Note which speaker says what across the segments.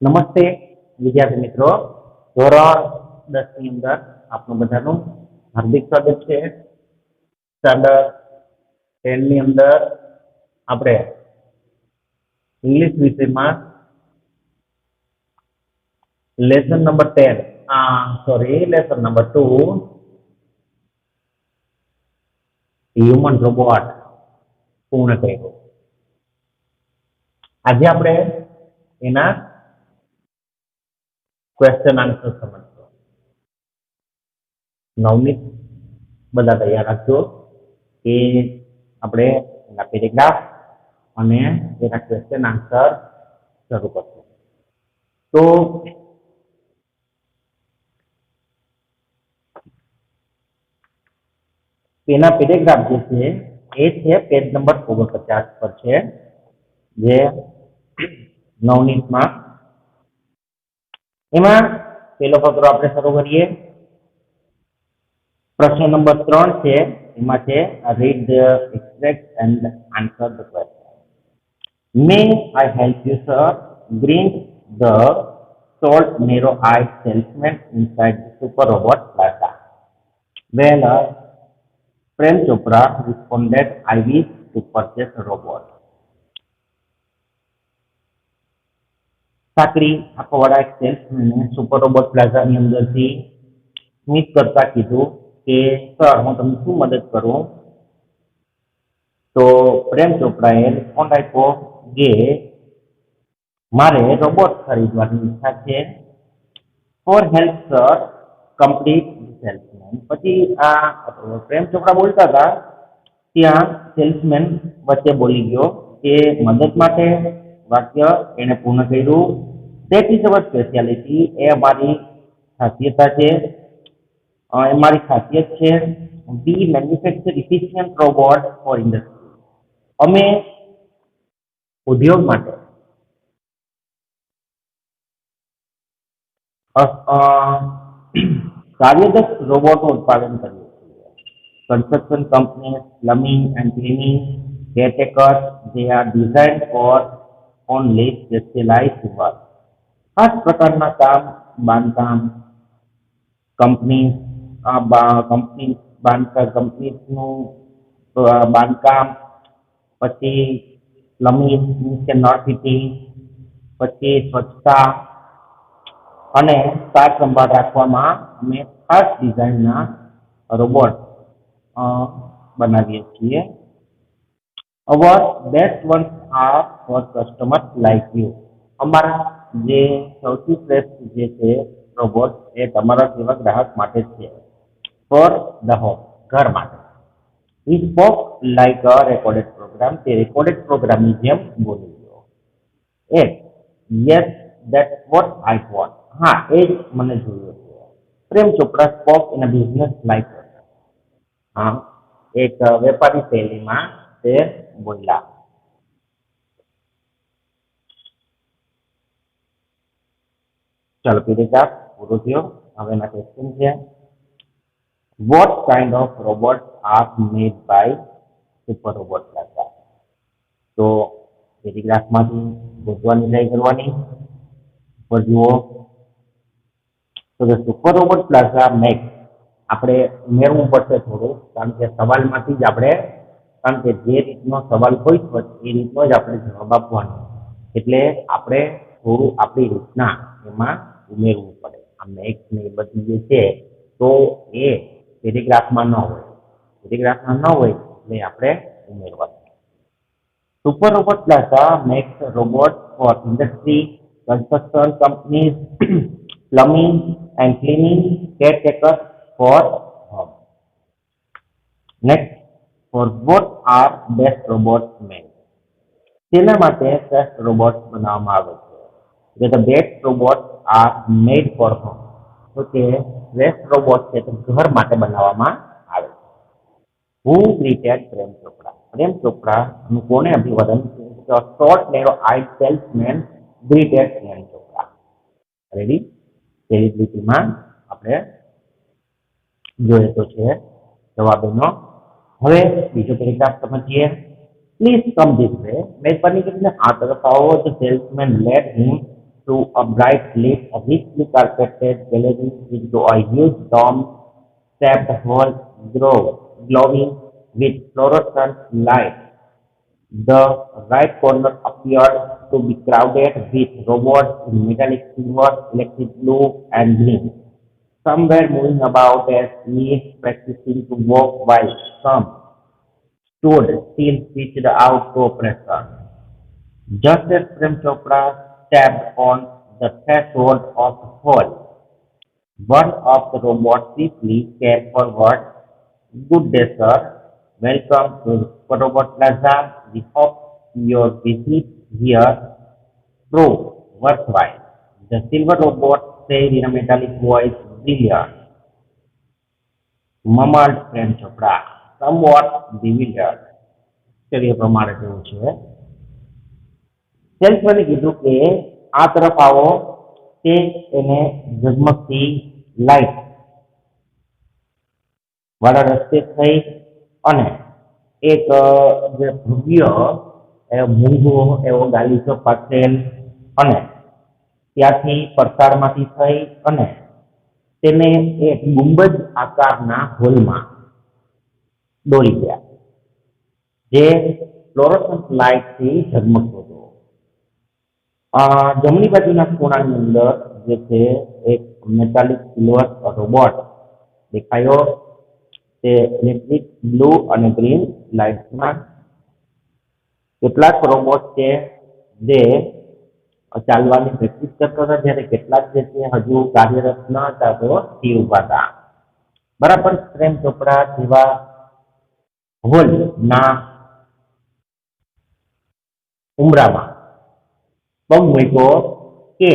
Speaker 1: નમસ્તે વિદ્યાર્થી મિત્રો, ધોરણ 10 ની અંદર આપનું બધાનું હાર્દિક સ્વાગત છે. સ્ટાન્ડર્ડ 10 ની અંદર આપણે ઇંગ્લિશ વિષયમાં લેસન નંબર 2 હ્યુમન રોબોટ પૂર્ણ કર્યો. આજે આપણે એના ક્વેશ્ચન આન્સર સમજજો. નવનીત બધા તૈયાર રાખજો કે આપણે એના પેરેગ્રાફ અને એના ક્વેશ્ચન આન્સર શરૂ કરશું. તો એના પેરેગ્રાફ જે છે એ છે પેજ નંબર 49 પર છે, જે નવનીતમાં. એમાં પેલો ફકરો આપણે શરૂ કરીએ. પ્રશ્ન નંબર 3 છે, એમાં છે read the extract and answer the question. May I help you sir? Grinned the short narrow-eyed salesman inside the super robot plaza. Well, Prem Chopra responded, I wish to purchase a robot. સાંકડી આંખોવાળા એક સેલ્સમેને super robot પ્લાઝાની અંદરથી સ્મિત કરતા કીધું કે sir, હું તમને શું મદદ કરું? તો પ્રેમ ચોપરાએ રિસ્પોન્ડ આપ્યો કે મારે રોબોટ ખરીદવાની ઈચ્છા છે. For help sir, complete salesman. પછી આ પ્રેમ ચોપરા બોલતા હતા ત્યાં સેલ્સમેન વચ્ચે બોલી ગયો કે મદદ માટે વાક્ય એને પૂર્ણ કર્યું. That is our speciality. એ અમારી ખાસિયત છે. એ મારી ખાસિયત છે. We manufacture efficient robots for industry. અમે ઉદ્યોગ માટે કાર્યદક્ષ રોબોટનું ઉત્પાદન કરીએ છીએ. Construction company, plumbing and cleaning, caretaker, they are designed for only specialized work. ખાસ પ્રકારના કામ, બાંધકામ કંપની, કંપનીનું બાંધકામ, પછી પ્લમ્બિંગ કે નળ ફિટિંગ, પછી સ્વચ્છતા અને સાર સંભાળ રાખવામાં અમે ખાસ ડિઝાઇનના રોબોટ બનાવીએ છીએ. Our best ones are for customers like you. અમારા જે સૌથી શ્રેષ્ઠ જે છે રોબોટ એ તમારા જેવા ગ્રાહક માટે છે. ફોર ધ હોમ, ઘર માટે. He spoke like a recorded program. તે રેકોર્ડેડ પ્રોગ્રામની જેમ બોલી ગયો. Yes, that's what I want. હા, એ જ મને જોઈએ છે. Prem Chopra spoke in a business like. હા, એક વેપારી શૈલીમાં તે બોલ્યા. ચાલો પેરેગ્રાફ પૂરો થયો. હવે એના ક્વેશ્ચન છે, what kind of robot are made by Super robot Plaza? તો પેરેગ્રાફમાંથી શોધવાની ટ્રાય કરવાની. ઉપર જુઓ તો સુપર રોબોટ પ્લાઝા મેક. આપણે ઉમેરવું પડશે થોડું, કારણ કે સવાલમાંથી જ આપણે, કારણ કે જે રીતનો સવાલ હોય એ રીતનો જ આપણે જવાબ આપવાનો. એટલે આપણે થોડું આપણી રીતના એમાં ઉમેરવું પડે. આ મેક્સ ને એ બધી જે છે તો એ પેરેગ્રાફમાં ન હોય. પેરેગ્રાફમાં ન હોય એટલે આપણે ઉમેરવાનું. Super robot plaza max robot for industry, construction companies, plumbing and cleaning, caretaker for home. Next, for what are best robot made? તેના માટે શ્રેષ્ઠ રોબોટ બનાવવામાં આવે છે. જે the best robot are made for home. તો તે શ્રેષ્ઠ રોબોટ છે તે ઘર માટે બનાવવામાં આવે છે. હુ ગ્રીટેડ પ્રેમ ચોપરા? પ્રેમ ચોપરાનું કોને અભિવાદન? Short narrow eyed salesman greeted Prem Chopra. Ready? તેવી જ રીતમાં આપણે જોઈએ તો છે જવાબ એનો. હવે બીજો પેરેગ્રાફ સમજીએ. Please come this way. મહેરબાની કરીને આ તરફ આવો. The salesman led him through a bright lit, richly carpeted gallery into a huge dome-shaped hall glowing with fluorescent light. The right corner appeared to be crowded with robots in metallic silver, electric blue, and green. Some were moving about as if practicing to walk while some stood still switched out to operation. Just as Prem Chopra stepped on the threshold of the hall, one of the robots swiftly came forward. Good day, sir. Welcome to Robot Plaza. We hope your visit here prove worthwhile. The silver robot said in a metallic voice, brilliant, mumbled Prem Chopra, somewhat bewildered. ચલિए પ્રમાણે કેવું છે સેલ્સમેને કીધું કે આ તરફ આવો તે એને ઝગમગતી લાઈટ વાળા રસ્તે થઈ અને એક જે ભવ્ય મૂંગો એવો ગાલીચો પાથરેલ અને ત્યાંથી પરસાળમાંથી થઈ અને તેને એક ગુંબજ આકારના હોલમાં દોરી ગયા જે ફ્લોરોસન્ટ લાઇટથી ઝગમગતો હતો. જમણી બાજુના ખૂણાની અંદર જે છે એક મેટાલિક સિલ્વર રોબોટ દેખાયો. તે ઇલેક્ટ્રિક બ્લુ અને ગ્રીન લાઇટ્સમાં કેટલાક રોબોટ છે જે ચાલવાની પ્રેક્ટિસ કરતા હતા જ્યારે કેટલાક જે છે હજુ કાર્યરત ન હતા તો સ્થિર ઉભા હતા. બરાબર પ્રેમ ચોપડા જેવા હોલના ઉમરામાં પગ મૂક્યો કે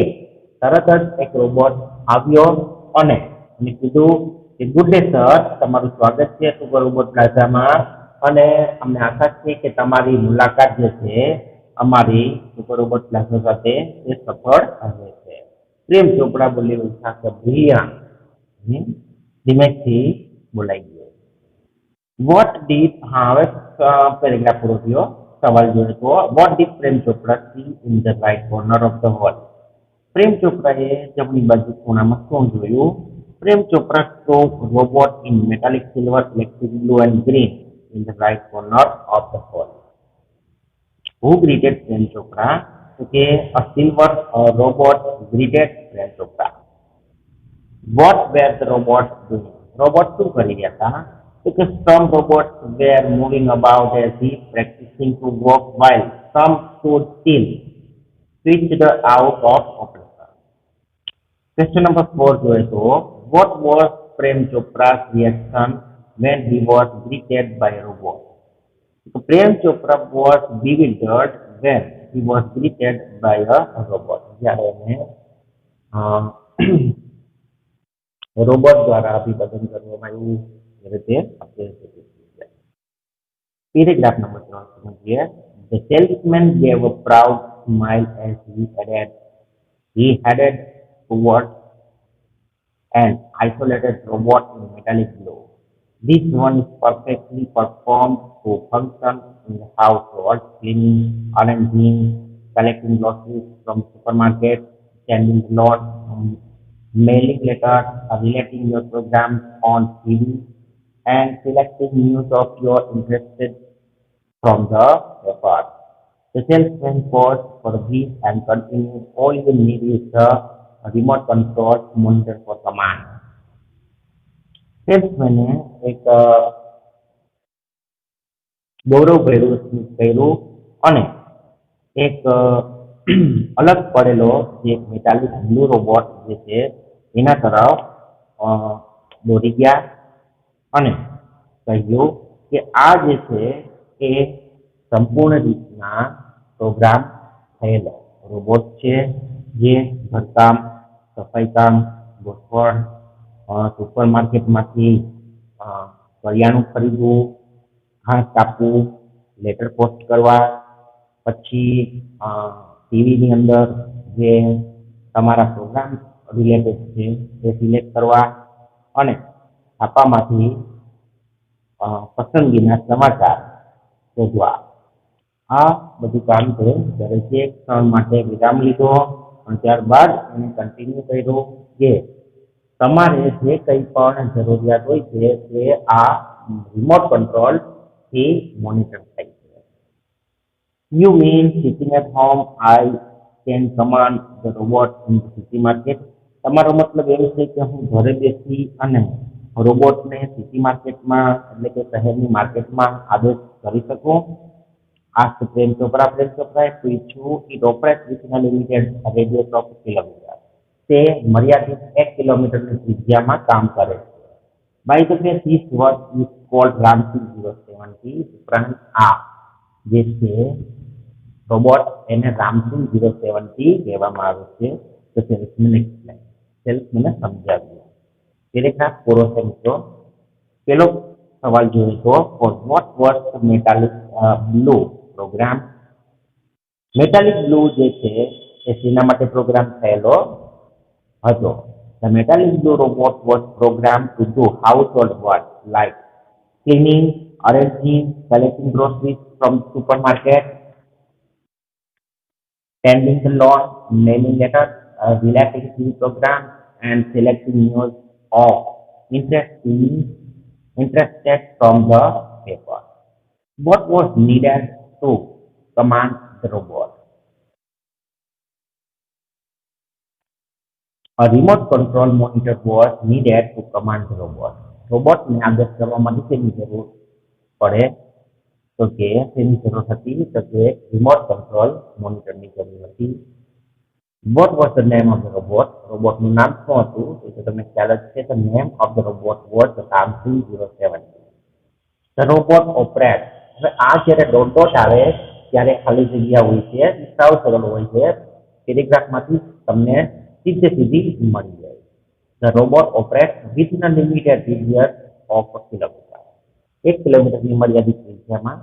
Speaker 1: તરત જ એક રોબોટ આવ્યો અને કીધું કે ગુડ ડે સર, તમારું સ્વાગત છે સુપર રોબોટ પ્લાઝામાં અને અમને આશા છે કે તમારી મુલાકાત જે છે અમારી સુપર રોબોટ પ્લાઝા સાથે તે સફળ રહેશે. પ્રેમ ચોપડા બોલી ઉઠા કે બ્રિલિયન્ટ ધીમેથી બોલાઈ ગયો. વોટ ડીડ હા હવે પેરેગ્રાફ પૂરો થયો. સવાલ જોઈએ તો what did Prem Chopra see in the right corner of the hall. Prem ચોપડાએ જમણી બાજુ ખૂણામાં શું જોયું? Prem Chopra saw robot in metallic silver, electric blue and green in the right corner of the hall. Who greeted Prem Chopra? Okay, a silver robot greeted Prem Chopra. What were the robots doing? Robots શું કરી રહ્યા હતા? Because some robots were moving about as if practicing to walk while some stood still, switched out of operation. Question number 4 જોઈએ તો what was Prem Chopra's reaction when he was greeted by a robot? So Prem Chopra was bewildered when he was greeted by a robot. જ્યારે એને robot દ્વારા અભિવાદન કરવામાં આવ્યું ત્યારે તે આપણે પેરેગ્રાફ નંબર 3 સમજીએ. The salesman gave a proud smile as he headed towards an isolated robot in metallic blue. This one is perfectly performed to function in the household, cleaning, arranging, collecting groceries from supermarkets, sending lots, mailing letters, relating your programs on TV, and selecting news of your interested from the paper. The salesman paused for a brief and continued, all you need is the remote control monitor for command. સેલ્સમેને એક ગૌરવ કર્યું અને એક અલગ પડેલો જે metallic blue robot જે છે એના તરફ દોડી ગયા અને કહ્યું કે આ જે છે એ સંપૂર્ણ રીતના પ્રોગ્રામ થયેલો રોબોટ છે જે ઘરકામ, સફાઈકામ, ગોઠવણ, સુપર માર્કેટમાંથી કરિયાણું ખરીદવું, ઘાસ કાપવું, લેટર પોસ્ટ કરવા, પછી ટીવીની અંદર જે તમારા પ્રોગ્રામ રિલેટેડ છે એ સિલેક્ટ કરવા અને છાપામાંથી પસંદગીના સમાચાર શોધવા. આ બધું કામ તે કરે છે. ક્ષણ માટે વિરામ લીધો પણ ત્યારબાદ એને કન્ટિન્યુ કર્યું કે તમારે જે કંઈ પણ જરૂરિયાત હોય છે તે આ રિમોટ કંટ્રોલથી મોનિટર થાય છે. You mean sitting at home, I can command the robot in the city market? તમારો મતલબ એવો છે કે હું ઘરે બેસી અને રોબોટને સિટી માર્કેટમાં એટલે કે શહેરની માર્કેટમાં આદેશ કરી શકું? Asked Prem Chopra. Prem Chopra પૂછ્યું, it operates within a limited radius of kilometer. તે મર્યાદિત 1 કિલોમીટરની ત્રિજ્યામાં કામ કરે છે. By the way, this was is called Ramsey 070. ઉપરાંત આ જે છે રોબોટ એને રામસિંગ 070 કહેવામાં આવે છે. તો સેલ્સમેન એક્સપ્લેન, સેલ્સમેને સમજાવ્યું. પેરેગ્રાફ પૂરો છે મિત્રો. પેલો સવાલ જોઈએ તો for what was the metallic blue program? Metallic blue જે છે એ શેના માટે પ્રોગ્રામ થયેલો હતો? The metallic blue robot was programmed to do household work like cleaning, arranging, collecting groceries from supermarket, tending the lawn, mailing letters, relating TV programs, and selecting news of interested from the paper. What was needed to command the robot? A remote control monitor was needed to command the robot. Robot ને આદેશ કરવા માટે શેની જરૂર પડે? તો કે શેની જરૂર હતી? તો કે રિમોટ કંટ્રોલ મોનિટરની જરૂર હતી. What was the name of the robot? રોબોટનું નામ શું હતું? એ તો તમને ખ્યાલ જ છે. The name of the robot was Ramsey 070. The robot operates. હવે આ જ્યારે ડોટ આવે ત્યારે ખાલી જગ્યા હોય છે, સાવ સરળ હોય છે. પેરેગ્રાફમાંથી તમને સીધી મળી જાય. The robot operates within a limited radius of a kilometer. 1 કિલોમીટરની મર્યાદિત ત્રિજ્યામાં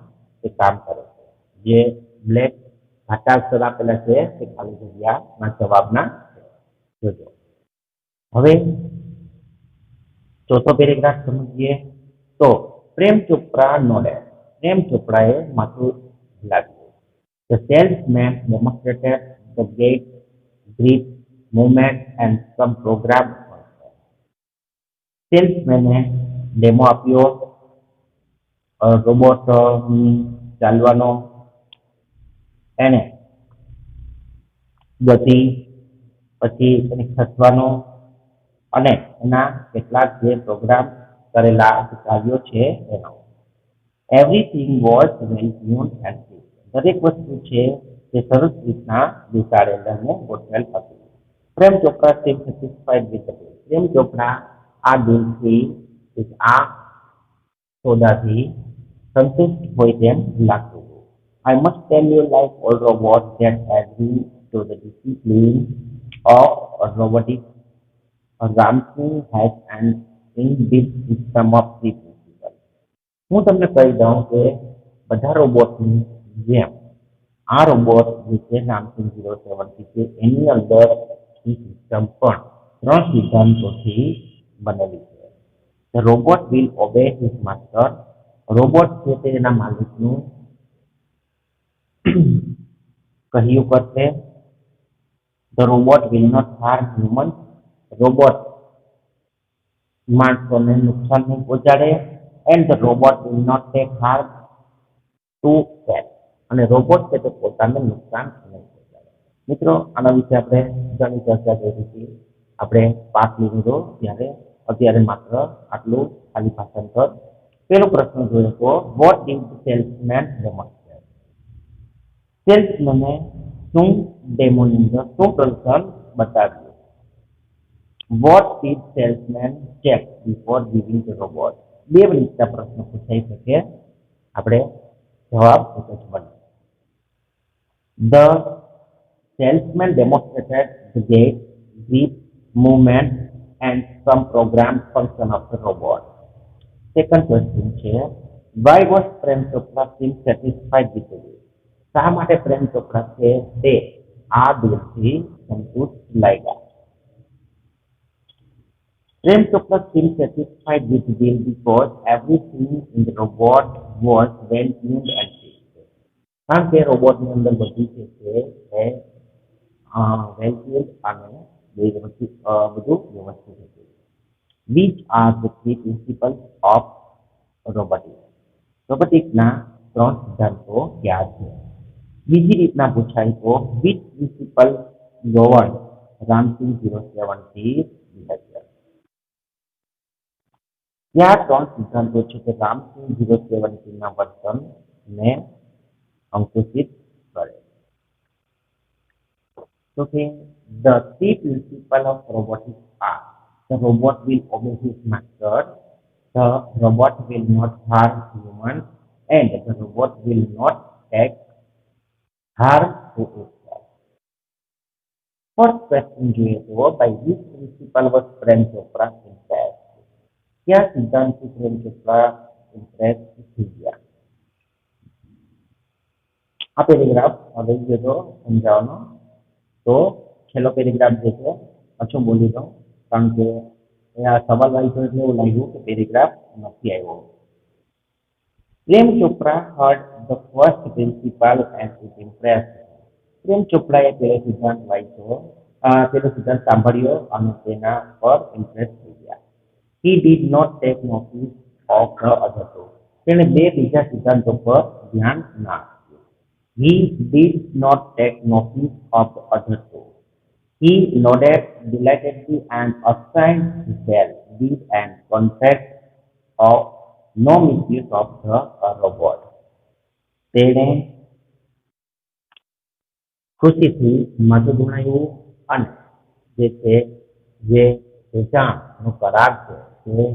Speaker 1: તે કામ કરે છે. જે બ્લેક ઘાટા આપેલા છે તે ખાલી જગ્યાના જવાબના જોજો. હવે ચોથો પેરેગ્રાફ સમજીએ તો પ્રેમ ચોપરા નોડેડ. પ્રેમ ચોપરાએ માથું હલાવ્યું. The salesman demonstrated the gait, grip, movement and some program. સેલ્સમેને ડેમો આપ્યો રોબોટ ચાલવાનો, એને ગતિ, પછી એને ખસવાનો અને એના કેટલાક જે પ્રોગ્રામ કરેલા કાર્યો છે એનો. Everything was well tuned and fit. દરેક વસ્તુ છે તે સરસ રીતના બેસાડેલ અને ગોઠવેલ હતું. Prem Chopra seemed satisfied with the deal. Prem Chopra આ ડીલથી આ સોદાથી સંતુષ્ટ હોય તેમ લાગતું હતું. I must tell you, like all robots that agree to the discipline of robotics, Ramsey has an inbuilt system of three principles. હું તમને કહી દઉં કે બધા રોબોટની જેમ આ રોબોટ જે છે રામસિંગ 070 છે એની અંદર સિસ્ટમ પણ 3 સિદ્ધાંતોથી બનેલી છે. The robot will obey his master. Robot છે તે એના માલિકનું કહ્યું કરશે. The robot will not harm humans. Robot માણસોને નુકસાન નહીં પહોંચાડે. And the robot will not take harm to self. અને રોબોટ છે તે પોતાને નુકસાન નહીં પહોંચાડે. મિત્રો આના વિશે આપણે ઘણી ચર્ચા કરી હતી. આપણે પાઠ લીધો ત્યારે અત્યારે માત્ર આટલું ખાલી ભાષાંતર. પેલો પ્રશ્ન જોઈએ તો what did the salesman demonstrate? સેલ્સમેને શું ડેમોની અંદર શું પ્રદર્શન બતાવ્યું? What did salesman check before giving the robot? બે રીતના પ્રશ્ન પૂછાઈ શકે. આપણે જવાબ એક જ બને. The salesman demonstrated the gait, grip, movement and some programmed function of the robot. Second question છે why was Prem Chopra seem satisfied with the deal? શા માટે પ્રેમ ચોપરા છે તે આ ડીલથી સંતુષ્ટ લાગ્યા? Prem Chopra seemed satisfied with the deal because everything in the robot was well tuned and fixed. કારણ કે રોબોટની અંદર બધી છે તે વેલફેર અને બધું વ્યવસ્થિત હતું. Which are the three principles of robotics? રોબોટિક્સના ત્રણ સિદ્ધાંતો કયા છે? બીજી રીતના પૂછાય તો which principle govern Ramsinh 070 behavior? કયા ત્રણ સિદ્ધાંતો છે કે રામસિંહ 070 ના વર્તનને અંકુશિત કરે? So the three principles of robotics are: the robot will obey his master, the robot will not harm humans, and the robot will not take harm to itself. First question જોઈએ તો by which principle was Prem Chopra impressed? क्या સિદ્ધાંતથી Prem Chopra impressed થઈ ગયા? આ paragraph હવે જે તો સમજાવવાનો તો છેલ્લો પેરેગ્રાફ જે છે પાછો બોલી દઉં કારણ કે આ સવાલ વાંચ્યો એટલે એવું લાગ્યું કે પેરેગ્રાફ નથી આવ્યો. Prem Chopra heard the first principle and it impressed him. પ્રેમ ચોપરાએ પેલો સિદ્ધાંત વાંચ્યો, પેલો સિદ્ધાંત સાંભળ્યો અને તેના પર ઇમ્પ્રેસ થઈ ગયા. He did not take notice of the other two. તેણે બે બીજા સિદ્ધાંતો પર ધ્યાન ના આપ્યું. He did not take notice of the other two. He nodded delightedly and assigned himself with an contract of no misuse of the robot. તેણે ખુશીથી માથું ધુણાવ્યું અને જે વેચાણનો કરાર છે તે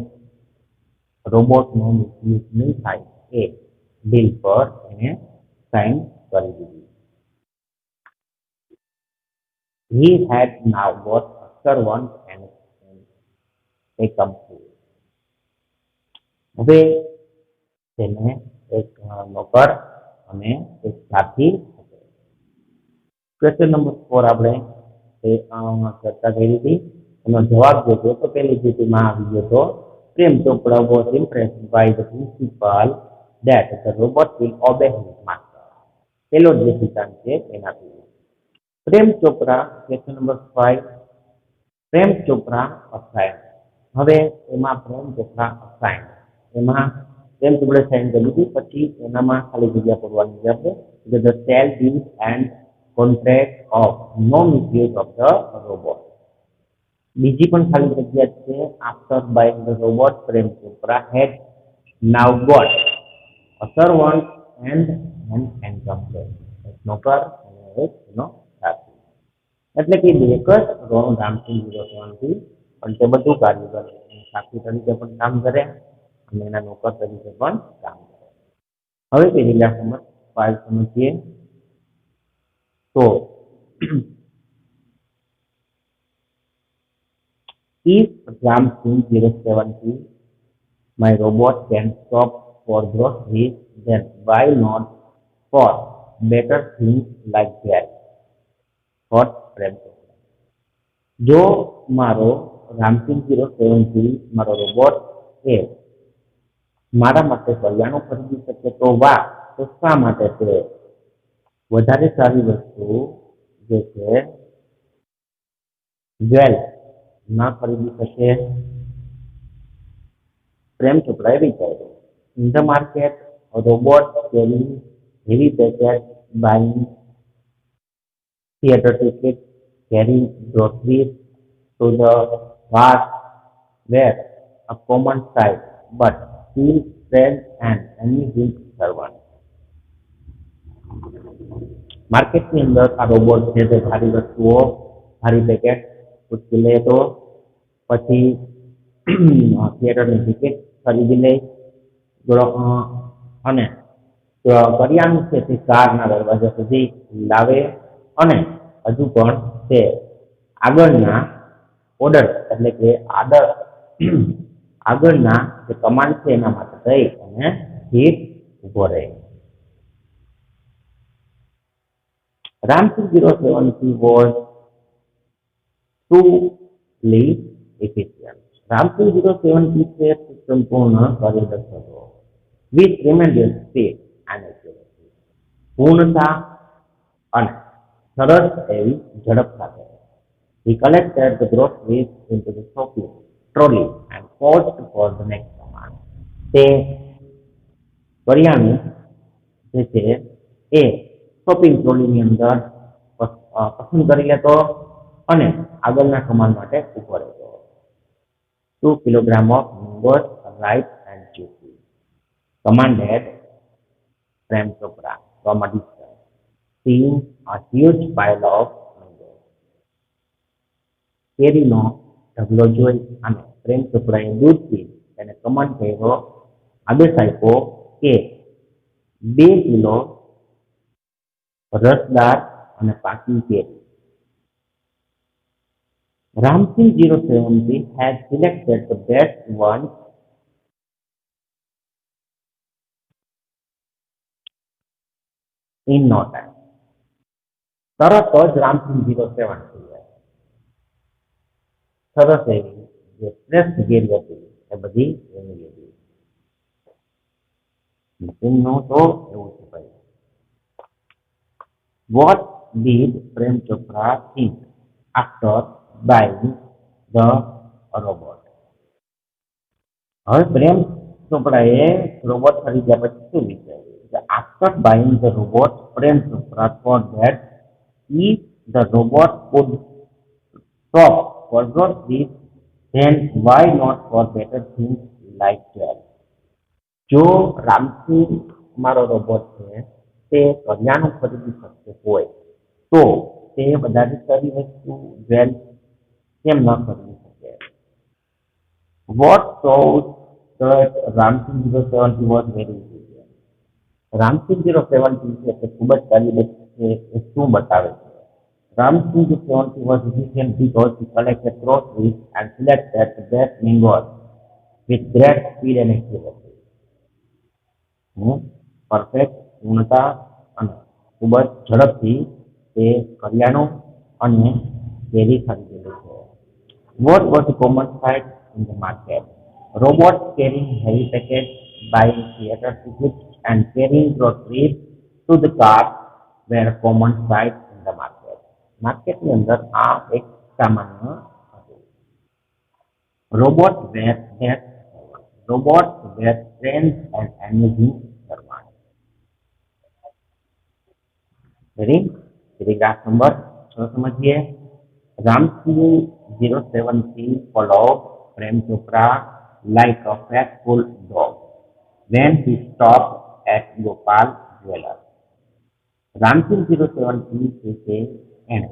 Speaker 1: રોબોટનો મિસયુઝ નહીં થાય એ બિલ પર એને સાઇન કરી દીધી. He had now got a servant and a company. હવે તેને એક નોકર અને એક સાથી હતો. ક્વેશ્ચન નંબર 4 આપણે ચર્ચા કરી હતી. એનો જવાબ જે હતો તો પહેલી સ્થિતિમાં આવી ગયો હતો પ્રેમ ચોપડા was impressed by the principle that the robot will obey his master. પેલો જે સિદ્ધાંત છે એનાથી Prem Chopra question number 5 Prem Chopra assign. હવે એમાં પ્રેમ ચોપરા અસાઇન એમાં પ્રેમ ચોપડે સાઇન કરી દીધી પછી એનામાં ખાલી જગ્યા પૂરવાની છે આપણે કે the shall deal and contract of no misuse of the robot. બીજી પણ ખાલી જગ્યા છે after buying the robot Prem Chopra had now got a servant and an encampment. એક નોકર અને એક એનો સાથી. એટલે કે એક જ રામસિંહ 070 પણ તે બધું કાર્ય કરે. સાથી તરીકે પણ કામ કરે અને એના નોકર તરીકે પણ કામ કરે. હવે પેરેગ્રાફ નંબર 5 સમજીએ તો if Ramsingh 070 my robot can stop for groceries, then why not for better things like that? Thought Prem Chopra. જો મારો રામસિંહ 070 મારો રોબોટ એ મારા માટે કરિયાણું ખરીદી શકે તો વાહ, તો શા માટે તે વધારે સારી વસ્તુ જે છે જ્વેલ ના ખરીદી શકે? પ્રેમ ચોપરાએ વિચાર્યું. In the market, a robot carrying heavy packets, buying theater tickets, carrying groceries to the vast were a common sight, but still strange and amusing servant. માર્કેટની અંદર આ રોબોટ છે તે ભારી વસ્તુઓ ભારી પેકેટ ઉચકી લે તો પછી થિયેટરની ટિકિટ ખરીદી લે અને કરિયાણું છે તે કારના દરવાજા સુધી લાવે અને હજુ પણ તે આગળના ઓર્ડર એટલે કે આગળના જે કમાન્ડ છે એના માટે જઈ અને સ્થિર ઊભો રહે. Ramsingh 070 was truly efficient. Ramsingh 070 છે સંપૂર્ણ કાર્યદક્ષ હતો. With tremendous speed and accuracy. પૂર્ણતા અને સરસ એવી ઝડપ સાથે. He collected the groceries into the shopping trolley and paused for the next command. તે કરિયાણું જે છે એ શોપિંગ ટ્રોલીની અંદર પસંદ કરી લેતો અને આગળના કમાન્ડ માટે ઉભો રહેતો. 2 kilogram of mangoes ripe and juicy. Commanded Prem Chopra from a distance, seeing a huge pile of mangoes. કેરીનો ઢગલો જોઈ અને પ્રેમ ચોપરાએ દૂરથી તેને કમાન્ડ કર્યો, આદેશ આપ્યો કે 2 કિલો રસદાર અને પાકી કેરી. Ramsing 070 had selected the best ones in no time. તરત જ રામસિંહ 070 સરસ એવી જે શ્રેષ્ઠ કેરી હતી એ બધી એની લીધી. મશીનનું તો એવું છે ભાઈ. What did Prem Chopra think after buying the robot? હવે પ્રેમ ચોપડાએ રોબોટ ખરીદ્યા પછી શું વિચાર્યું? After buying the robot, Prem Chopra thought that if the robot could stop forgot this, then why not for better things like that? જો રામસિંહ મારો robot છે તે કરિયાણું ખરીદી શકતો હોય તો તે વધારે સારી વસ્તુ વેલ કેમ ન ખરીદી શકે? What shows that Ramsing 070 was very efficient? Ramsing 070 છે તે ખૂબ જ સારી વસ્તુ છે એ શું બતાવે છે? Ramsing 070 was efficient because he collected groceries and selected the best mangoes with great speed and accuracy. Perfect પૂર્ણતા અને ખૂબ જ ઝડપથી તે કરિયાણું અને કેરી ખરીદેલું છે. What was the common sight in the market? Robots carrying heavy packages, buying theater tickets, and carrying groceries to the car were a common sight in the market. માર્કેટની અંદર આ એક સામાન્ય હતું. Robots were strange and amusing servants. Ready? Paragraph number 6 समझिए. Ramsing 070 followed Prem Chopra like a faithful dog when he stopped at Gopal Jeweler. Ramsing 070 છે એને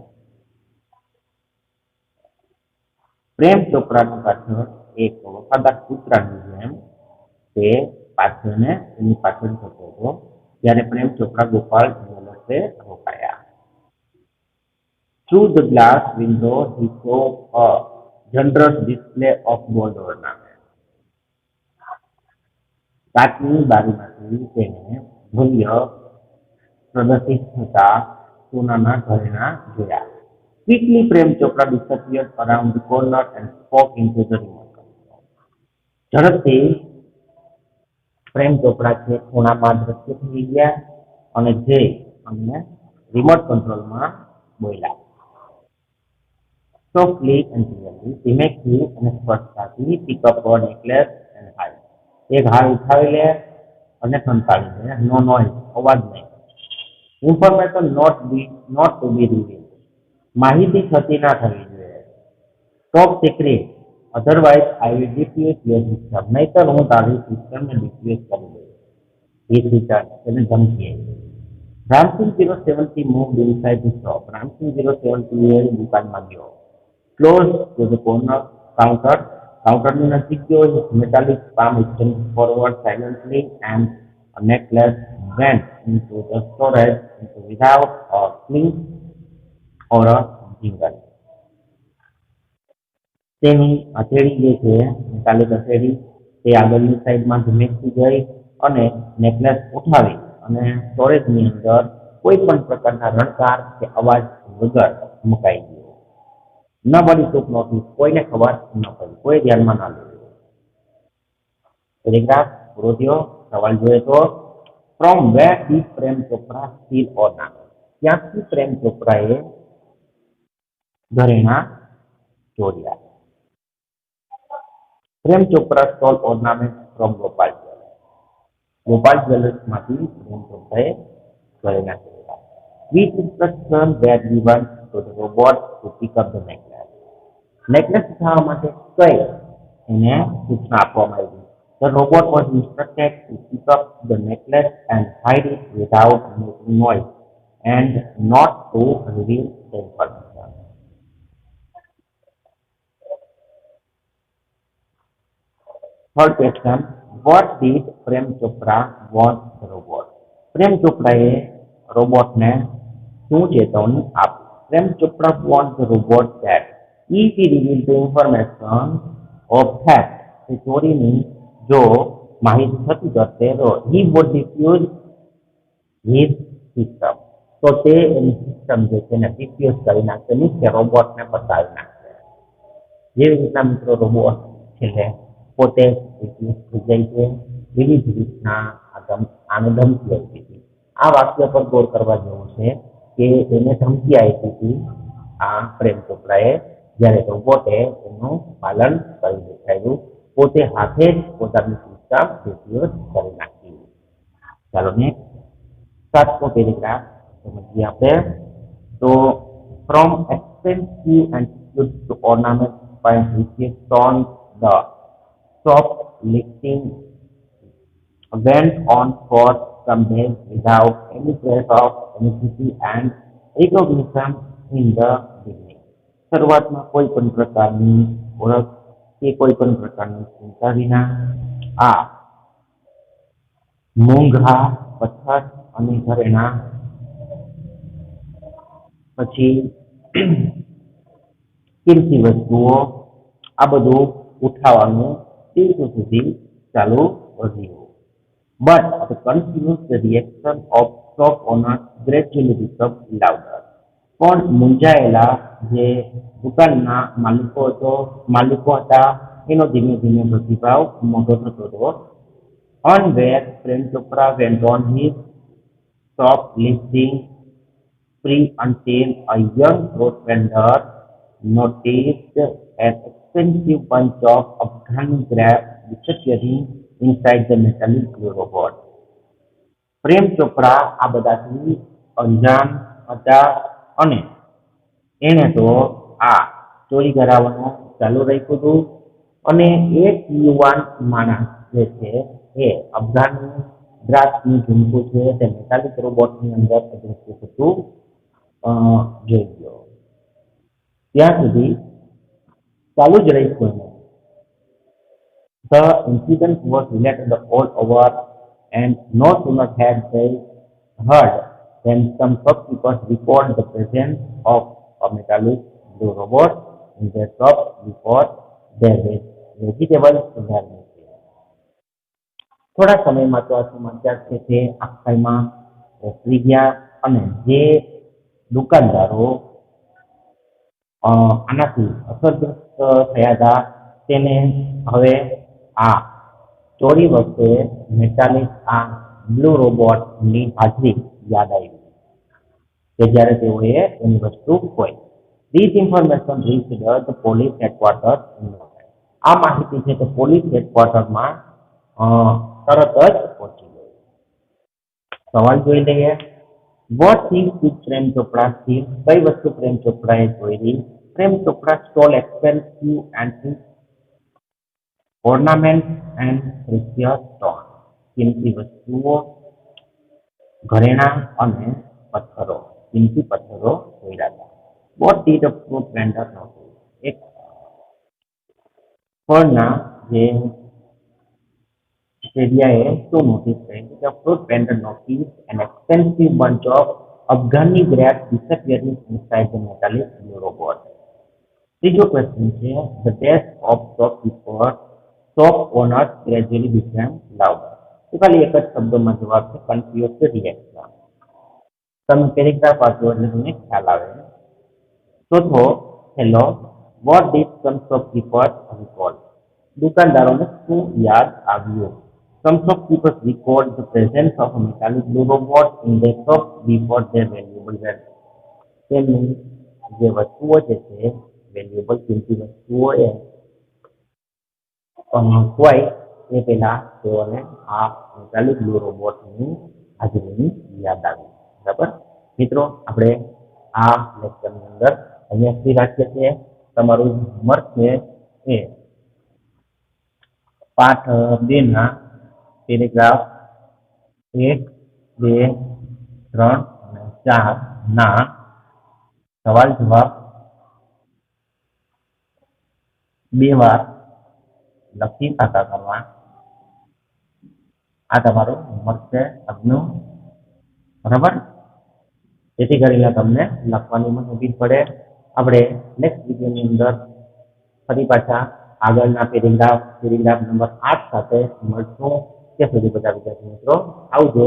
Speaker 1: પ્રેમ ચોપરાની પાછળ એક વફાદાર કૂતરાની જેમ તે પાછળને એની પાછળ જતો હતો જ્યારે પ્રેમ ચોપરા ગોપાલ જ્વેલર્સે રોકાયા. Through the glass window he saw a generous display of gold ornaments. કાચની બારીમાંથી તેને મૂલ્ય પ્રદર્શિત થતા સોનાના ઘરેણા જોયા. Quickly Prem Chopra disappeared around the corner and spoke into the remote control. ઝડપથી પ્રેમ ચોપરા છે ખૂણામાં દ્રશ્ય થઈ ગયા અને જે અમને રિમોટ કંટ્રોલમાં બોલ્યા. Softly and clearly, ધીમેથી અને સ્પષ્ટતાથી pick up a necklace and hide. એક હાર ઉઠાવી લે અને સંતાડી દે. No noise, અવાજ નહીં. Information not to be revealed. માહિતી છતી ના થવી જોઈએ. Top secret, otherwise I will defuse your system. નહીતર હું તારી સિસ્ટમને ડિફ્યુઝ કરી દઈશ. He returned. તેને ધમકી આપી. Ramsing 070 moved inside the shop. Ramsing 070 એ દુકાનમાં ગયો. Close to the corner counter. કાઉન્ટરની નજીક ગયો. His metallic palm extended forward silently and a necklace went into the storage without a clink or a jingle. તેની હથેળી જે છે મેટાલિક હથેળી તે આગળની સાઈડમાં ધીમેથી ગઈ અને નેકલેસ ઉઠાવી અને સ્ટોરેજની અંદર કોઈ પણ પ્રકારના રણકાર કે અવાજ વગર મુકાઈ ગયો. Nobody took notice. કોઈને ખબર ન પડી. કોઈ ધ્યાનમાં ના લીધું. પેરેગ્રાફ પૂરો થયો. સવાલ જોઈએ તો From where did Prem Chopra steal ornaments? ત્યાંથી પ્રેમ ચોપરાએ ઘરેણા ચોર્યા. Prem Chopra stole ornament from Gopal jewellers. Gopal જ્વેલર્સમાંથી પ્રેમ ચોપરાએ ઘરેણા ચોર્યા. Which instruction were given to the robot to pick up the necklace? Necklace ઉઠાવવા માટે કઈ એને સૂચના આપવામાં આવી? The robot was instructed to pick up the necklace and hide it without making noise and not to reveal the information. Third question, what did Prem Chopra want the robot? પ્રેમ ચોપરાએ રોબોટને શું ચેતવણી આપી? Prem Chopra wants the robot that if he revealed the information of theft, એ ચોરીની જો માહિતી થતી કરશે તો he would diffuse his system. તો તે એની સિસ્ટમ જે છે એને ડિફ્યુઝ કરી નાખશે, મીન્સ કે રોબોટને બતાવી નાખશે. જેવી રીતના મિત્રો રોબોટ છેલ્લે પોતે ડિફ્યુઝ થઈ જાય છે, એવી જ રીતના આને ધમકી આપી હતી. આ વાક્ય પર ગૌર કરવા જેવું છે કે એને ધમકી આપી હતી આ પ્રેમ ચોપરાએ, જ્યારે રોબોટે એનું પાલન કરી દેખાડ્યું, પોતે હાથે જ પોતાની સિસ્ટમ ડિફ્યુઝ કરી નાખી. ચાલો નેક્સ્ટ 7મો પેરેગ્રાફ સમજીએ આપણે. તો from expensive and to ornament point received on the shop listing went on for some days without any trace of necessity and recognition in the beginning. શરૂઆતમાં કોઈ પણ પ્રકારની ઓળખ કે કોઈ પણ પ્રકારની ચિંતા વિના આ મોંઘા પથ્થર અને ઘરેણા પછી કિંમતી વસ્તુઓ આ બધું ઉઠાવવાનું દિવસો સુધી ચાલુ રહ્યું. But the confused reaction of shop owners gradually became louder. પણ મૂંઝાયેલા જે દુકાનના માલિકો હતા એનો ધીમે ધીમે પ્રતિભાવ મોટો થતો હતો. On where Prem Chopra went on his shop listing free until a young fruit vendor noticed an expensive bunch of Afghani grapes disappearing inside the metallic glue robot. Prem Chopra આ બધાથી અંજાન હતા અને એને તો આ ચોરી કરાવવાનું ચાલુ રાખ્યું હતું અને એક યુવાન માણસ જે છે એ અફઘાની દ્રાક્ષનું ઝુમકું છે તે મેટાલિક રોબોટની અંદર અદૃશ્ય થતું જોઈ ગયો. ત્યાં સુધી ચાલુ જ રાખ્યું એને. The incident was related all over, and no sooner had they heard than some shopkeepers reported the presence of a metallic blue robot in their shop before their vegetables were missing. થોડા સમયમાં તો આ સમાચાર છે તે આખાઈમાં પ્રસરી ગયા અને જે દુકાનદારો આનાથી અસરગ્રસ્ત થયા હતા તેને હવે આ ચોરી વખતે મેટાલિક આ બ્લુ રોબોટની હાજરી યાદ આવી કે જ્યારે તેઓએ એની વસ્તુ હોય. This information reached the police headquarters in Mumbai. આ માહિતી છે તે પોલીસ હેડક્વાર્ટરમાં તરત જ પહોંચી ગઈ. સવાલ જોઈ લઈએ. What things did Prem Chopra steal? કઈ વસ્તુ પ્રેમ ચોપરાએ ચોરી? Prem Chopra stole expensive antiques, ornaments and precious stones. કિંમતી વસ્તુઓ, ઘરેણા અને પથ્થરો, કિંમતી પથ્થરો ચોર્યા હતા. What did a fruit vendor notice? એક ફળના જે ફેરિયાએ શું નોટિસ કર્યું? The fruit vendor noticed an expensive bunch of Afghani grapes disappearing inside the metallic blue robot. ત્રીજો ક્વેશ્ચન છે the death of shop owners gradually became louder. તો ખાલી એક જ શબ્દમાં જવાબ છે confused reaction. તમે પેરેગ્રાફ વાંચો એટલે તમને ખ્યાલ આવે. ચોથો hello, what did some shopkeepers recall? દુકાનદારોને શું યાદ આવ્યું? Some shopkeepers recalled the presence of a metallic blue robot in their shop before their valuable valuable તેમની જે વસ્તુઓ છે તે વેલ્યુએબલ કિંમતી વસ્તુઓ હોય એ પહેલા તેઓને આ ચાલુ બ્લુ રોબોટની હાજરીની યાદ આવી. બરાબર મિત્રો, આપણે આ લેક્ચરની અંદર અહીંયાથી રાખીએ છીએ. તમારું હોમવર્ક છે એ પાઠ 2 ના પેરેગ્રાફ 1, 2, 3 અને 4 ના સવાલ જવાબ 2 વાર લખી પાકા કરવા. આ તમારું હોમવર્ક છે આજનું. બરાબર, જેથી કરીને તમને લખવાની મદદ પડે. આપણે નેક્સ્ટ વિડીયોની અંદર ફરી પાછા આગળના પેરેગ્રાફ નંબર 8 સાથે મળશું. ત્યાં સુધી બધા વિદ્યાર્થી મિત્રો આવજો.